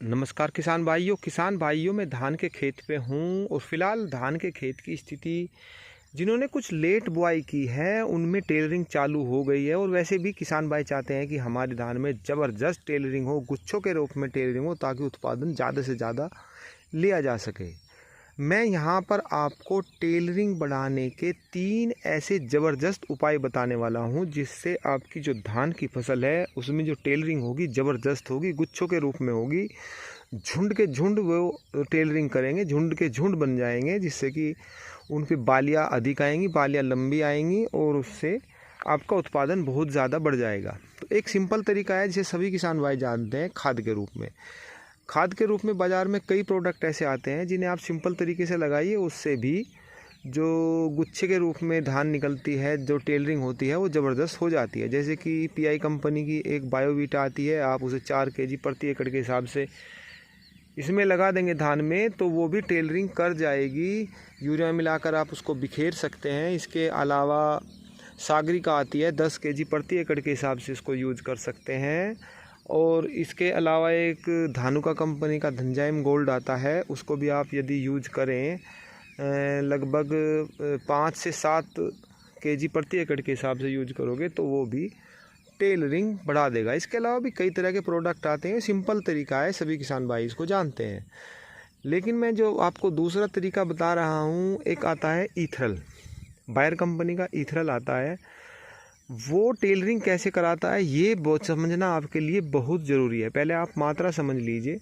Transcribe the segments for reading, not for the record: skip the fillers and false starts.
नमस्कार किसान भाइयों मैं धान के खेत पे हूँ और फिलहाल धान के खेत की स्थिति जिन्होंने कुछ लेट बुआई की है उनमें टेलरिंग चालू हो गई है। और वैसे भी किसान भाई चाहते हैं कि हमारे धान में ज़बरदस्त टेलरिंग हो, गुच्छों के रूप में टेलरिंग हो, ताकि उत्पादन ज़्यादा से ज़्यादा लिया जा सके। मैं यहाँ पर आपको टेलरिंग बढ़ाने के 3 ऐसे ज़बरदस्त उपाय बताने वाला हूँ, जिससे आपकी जो धान की फसल है उसमें जो टेलरिंग होगी ज़बरदस्त होगी, गुच्छों के रूप में होगी। झुंड के झुंड वो टेलरिंग करेंगे, झुंड के झुंड बन जाएंगे, जिससे कि उन पे बालियाँ अधिक आएंगी, बालियाँ लंबी आएंगी और उससे आपका उत्पादन बहुत ज़्यादा बढ़ जाएगा। तो एक सिंपल तरीका है जिसे सभी किसान भाई जानते हैं, खाद के रूप में। खाद के रूप में बाज़ार में कई प्रोडक्ट ऐसे आते हैं जिन्हें आप सिंपल तरीके से लगाइए, उससे भी जो गुच्छे के रूप में धान निकलती है, जो टेलरिंग होती है वो ज़बरदस्त हो जाती है। जैसे कि पीआई कंपनी की एक बायोवीटा आती है, आप उसे 4 kg प्रति एकड़ के हिसाब से इसमें लगा देंगे धान में, तो वो भी टेलरिंग कर जाएगी। यूरिया मिलाकर आप उसको बिखेर सकते हैं। इसके अलावा सागरिका आती है, 10 kg प्रति एकड़ के हिसाब से इसको यूज़ कर सकते हैं। और इसके अलावा एक धानुका कंपनी का धनजाइम गोल्ड आता है, उसको भी आप यदि यूज करें लगभग 5 से 7 kg प्रति एकड़ के हिसाब से यूज करोगे तो वो भी टेलरिंग बढ़ा देगा। इसके अलावा भी कई तरह के प्रोडक्ट आते हैं, सिंपल तरीका है, सभी किसान भाई इसको जानते हैं। लेकिन मैं जो आपको दूसरा तरीका बता रहा हूँ, एक आता है ईथरल, बायर कंपनी का ईथरल आता है। वो टेलरिंग कैसे कराता है ये बहुत समझना आपके लिए बहुत ज़रूरी है। पहले आप मात्रा समझ लीजिए।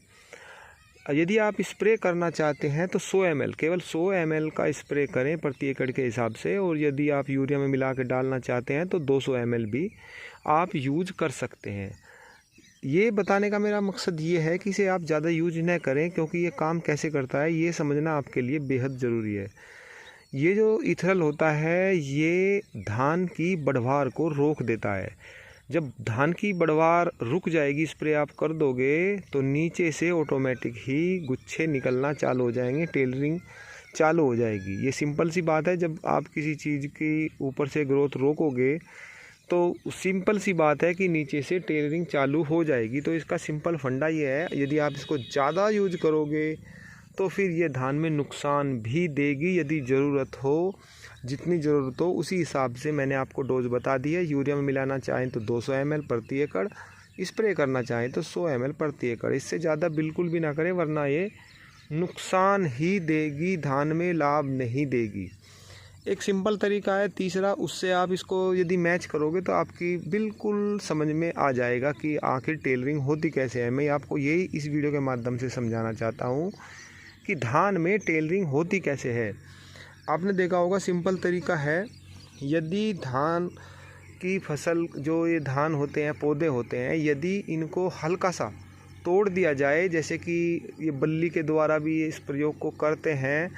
यदि आप स्प्रे करना चाहते हैं तो 100 ml, केवल 100 ml का स्प्रे करें प्रति एकड़ के हिसाब से। और यदि आप यूरिया में मिला के डालना चाहते हैं तो 200 ml भी आप यूज कर सकते हैं। ये बताने का मेरा मकसद ये है कि इसे आप ज़्यादा यूज न करें, क्योंकि ये काम कैसे करता है ये समझना आपके लिए बेहद ज़रूरी है। ये जो ईथरल होता है ये धान की बढ़वार को रोक देता है। जब धान की बढ़वार रुक जाएगी, स्प्रे आप कर दोगे, तो नीचे से ऑटोमेटिक ही गुच्छे निकलना चालू हो जाएंगे, टेलरिंग चालू हो जाएगी। ये सिंपल सी बात है। जब आप किसी चीज़ की ऊपर से ग्रोथ रोकोगे तो सिंपल सी बात है कि नीचे से टेलरिंग चालू हो जाएगी। तो इसका सिंपल फंडा ये है, यदि आप इसको ज़्यादा यूज करोगे तो फिर ये धान में नुकसान भी देगी। यदि ज़रूरत हो, जितनी ज़रूरत हो उसी हिसाब से मैंने आपको डोज बता दी है। यूरिया में मिलाना चाहें तो 200 ml प्रति एकड़, स्प्रे करना चाहें तो 100 ml प्रति एकड़। इससे ज़्यादा बिल्कुल भी ना करें, वरना ये नुकसान ही देगी, धान में लाभ नहीं देगी। एक सिंपल तरीका है तीसरा, उससे आप इसको यदि मैच करोगे तो आपकी बिल्कुल समझ में आ जाएगा कि आखिर टेलरिंग होती कैसे है। मैं आपको यही इस वीडियो के माध्यम से समझाना चाहता हूँ कि धान में टेलरिंग होती कैसे है। आपने देखा होगा, सिंपल तरीका है। यदि धान की फसल, जो ये धान होते हैं, पौधे होते हैं, यदि इनको हल्का सा तोड़ दिया जाए, जैसे कि ये बल्ली के द्वारा भी इस प्रयोग को करते हैं,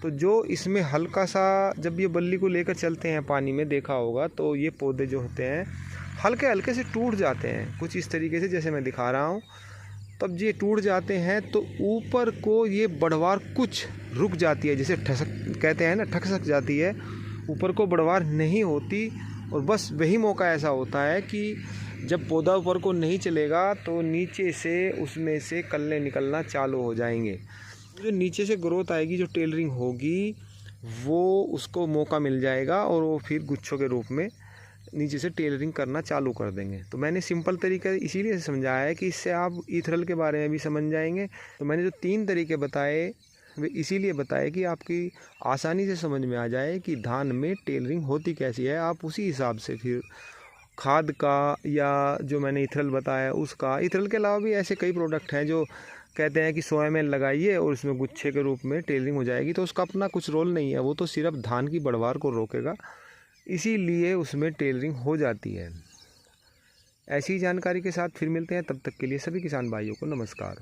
तो जो इसमें हल्का सा, जब ये बल्ली को लेकर चलते हैं पानी में, देखा होगा, तो ये पौधे जो होते हैं हल्के हल्के से टूट जाते हैं, कुछ इस तरीके से जैसे मैं दिखा रहा हूँ। तब ये टूट जाते हैं तो ऊपर को ये बढ़वार कुछ रुक जाती है, जैसे ठसक कहते हैं ना, ठसक जाती है, ऊपर को बढ़वार नहीं होती। और बस वही मौका ऐसा होता है कि जब पौधा ऊपर को नहीं चलेगा तो नीचे से उसमें से कल्ले निकलना चालू हो जाएंगे। जो नीचे से ग्रोथ आएगी, जो टेलरिंग होगी, वो उसको मौका मिल जाएगा और वो फिर गुच्छों के रूप में नीचे से टेलरिंग करना चालू कर देंगे। तो मैंने सिंपल तरीका इसीलिए समझाया है कि इससे आप ईथरल के बारे में भी समझ जाएंगे। तो मैंने जो 3 तरीके बताए वे इसीलिए बताए कि आपकी आसानी से समझ में आ जाए कि धान में टेलरिंग होती कैसी है। आप उसी हिसाब से फिर खाद का, या जो मैंने ईथरल बताया उसका, ईथरल के अलावा भी ऐसे कई प्रोडक्ट हैं जो कहते हैं कि 100 ml लगाइए और उसमें गुच्छे के रूप में टेलरिंग हो जाएगी। तो उसका अपना कुछ रोल नहीं है, वो तो सिर्फ धान की बढ़वार को रोकेगा, इसीलिए उसमें टेलरिंग हो जाती है। ऐसी जानकारी के साथ फिर मिलते हैं, तब तक के लिए सभी किसान भाइयों को नमस्कार।